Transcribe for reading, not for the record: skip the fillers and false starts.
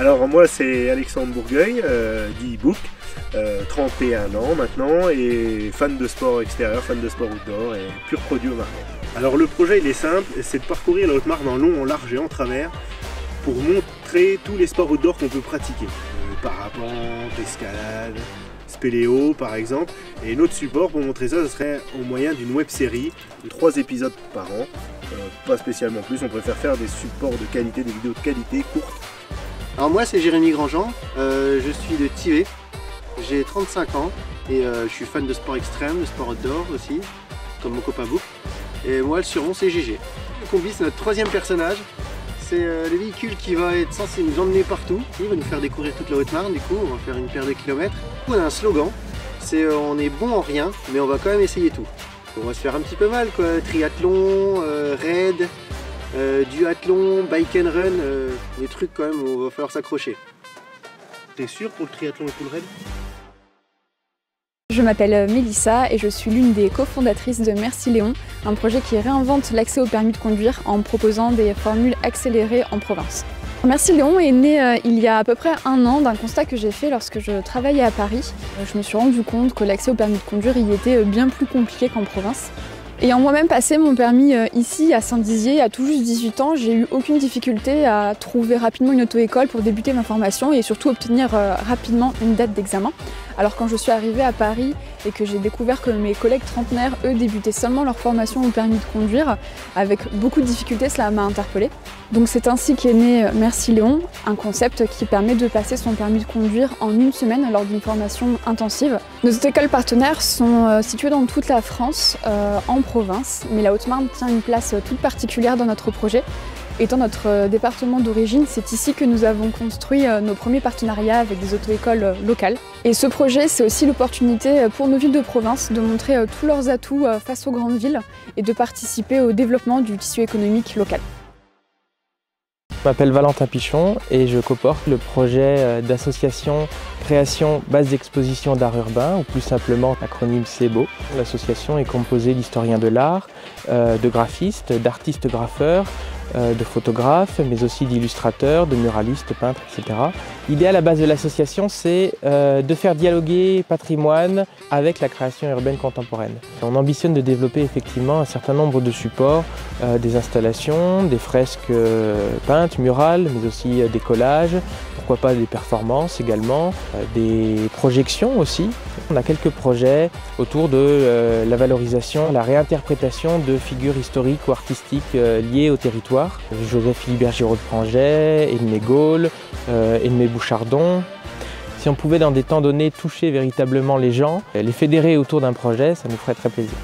Alors moi c'est Alexandre Bourgueil, dit Book, 31 ans maintenant et fan de sport extérieur, fan de sport outdoor et pur produit au Marne. Alors le projet il est simple, c'est de parcourir la Haute-Marne en long, en large et en travers pour montrer tous les sports outdoor qu'on peut pratiquer. Parapente, escalade, spéléo par exemple. Et notre support pour montrer ça, ce serait au moyen d'une web série de 3 épisodes par an. Pas spécialement plus, on préfère faire des supports de qualité, des vidéos de qualité courtes. Alors moi c'est Jérémy Grandjean, je suis de Thivet, j'ai 35 ans et je suis fan de sport extrême, de sport outdoor aussi, comme mon copain Book. Et moi le surnom c'est GG. Le combi c'est notre 3e personnage, c'est le véhicule qui va être censé nous emmener partout. Il va nous faire découvrir toute la Haute-Marne, du coup on va faire une paire de kilomètres. On a un slogan, c'est on est bon en rien mais on va quand même essayer tout. On va se faire un petit peu mal quoi, triathlon, raid, duathlon, bike and run, des trucs quand même où il va falloir s'accrocher. T'es sûr pour le triathlon et pour le raid? Je m'appelle Mélissa et je suis l'une des cofondatrices de Merci Léon, un projet qui réinvente l'accès au permis de conduire en proposant des formules accélérées en province. Merci Léon est né il y a à peu près 1 an d'un constat que j'ai fait lorsque je travaillais à Paris. Je me suis rendu compte que l'accès au permis de conduire y était bien plus compliqué qu'en province. Ayant moi-même passé mon permis ici à Saint-Dizier à tout juste 18 ans, j'ai eu aucune difficulté à trouver rapidement une auto-école pour débuter ma formation et surtout obtenir rapidement une date d'examen. Alors quand je suis arrivée à Paris et que j'ai découvert que mes collègues trentenaires, eux, débutaient seulement leur formation au permis de conduire, avec beaucoup de difficultés, cela m'a interpellée. Donc c'est ainsi qu'est né Merci Léon, un concept qui permet de passer son permis de conduire en 1 semaine lors d'une formation intensive. Nos écoles partenaires sont situées dans toute la France, en province, mais la Haute-Marne tient une place toute particulière dans notre projet. Étant notre département d'origine, c'est ici que nous avons construit nos premiers partenariats avec des auto-écoles locales. Et ce projet, c'est aussi l'opportunité pour nos villes de province de montrer tous leurs atouts face aux grandes villes et de participer au développement du tissu économique local. Je m'appelle Valentin Pichon et je coporte le projet d'association Création Base d'Exposition d'Art Urbain, ou plus simplement l'acronyme CEBO. L'association est composée d'historiens de l'art, de graphistes, d'artistes graffeurs, de photographes, mais aussi d'illustrateurs, de muralistes, peintres, etc. L'idée à la base de l'association, c'est de faire dialoguer patrimoine avec la création urbaine contemporaine. On ambitionne de développer effectivement un certain nombre de supports, des installations, des fresques peintes, murales, mais aussi des collages, pourquoi pas des performances également, des projections aussi. On a quelques projets autour de la valorisation, la réinterprétation de figures historiques ou artistiques liées au territoire. Joseph Philibert Giraud de Pranget, Edmé Gaulle, Edmé Bouchardon. Si on pouvait dans des temps donnés toucher véritablement les gens, les fédérer autour d'un projet, ça nous ferait très plaisir.